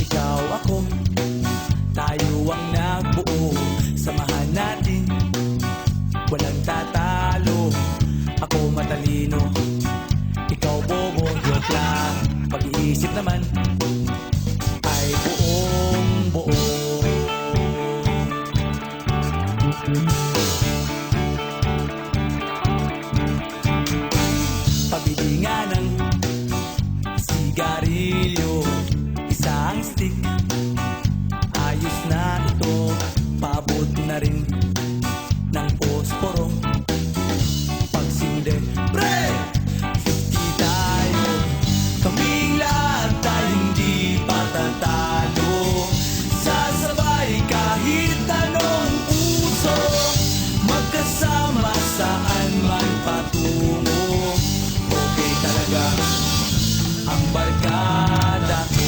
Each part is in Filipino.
Ikaw ako, tayo ang nagbuo. Samahan natin, walang tatalo. Ako matalino, ikaw bobo. Joke lang, pag-iisip naman ay buong buo. Pabili nga ng sigarilyo, isang stick, ayos na ito. Paabot na rin ng posporo. Pagsinde, pre! 50 tayo, kaming lahat tayo hindi patatalo. Sasabay kahit anong uso, magkasama saan man patungo. Okay talaga ang barkada ko.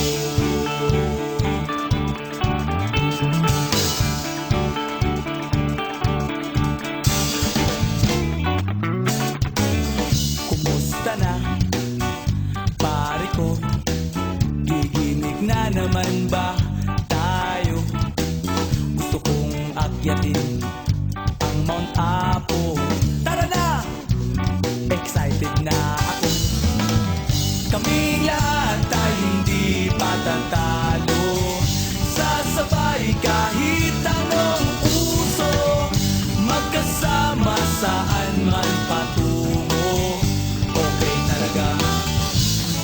Kumusta na, pare ko? Gigimik na naman ba tayo? Gusto kong akyatin ang Mount Apo. Tara na! Excited na ako. Kaming lahat tayo hindi patatalo. Sasabay kahit anong uso, magkasama saan man patungo. Okay talaga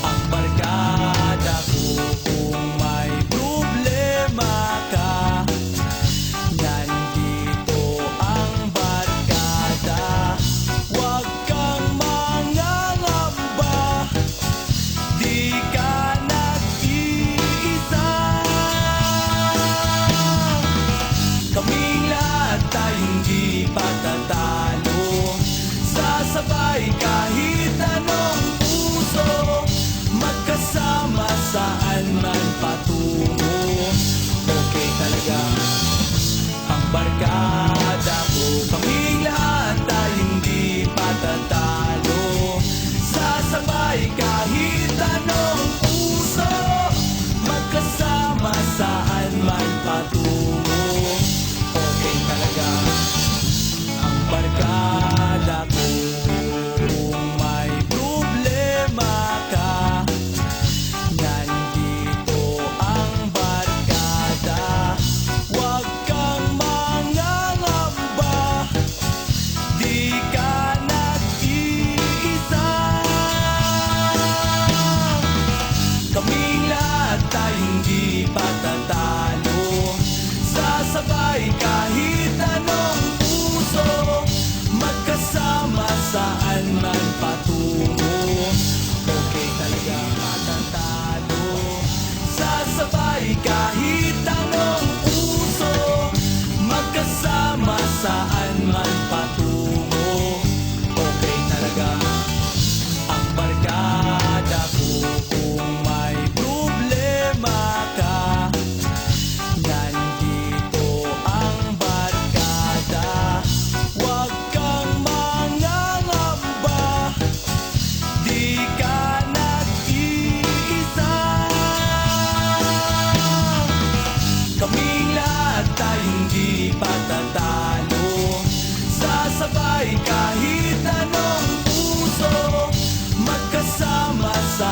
ang barkada ko. Kung may problema ka, nandito ang barkada. Huwag kang mangangamba, di ka nag-iisa. Kaming lahat tayo hindi patatalo. Sasabay kahit anong uso, magkasama saan man patungo. Okay talaga ang barkada ko. Kaming lahat tayo hindi patatalo. Sasabay kahit anong uso, magkasama saan man patungo. Okay talaga ang barkada ko. Kung may problema ka, nandito ang barkada. Huwag kang mangangamba, di ka nag-iisa. Kaming lahat tayo hindi patatalo. Sasabay kahit anong uso, magkasama saan man patungo. Okay talaga patatalo. Sasabay kahit anong uso, magkasama saan man patungo. Okay talaga ang barkada ko. Kung may problema ka, nandito ang barkada. Huwag kang mangangamba, di ka nag-iisa. Kaming lahat tayo hindi patatalo. Sasabay kahit anong uso, magkasama sa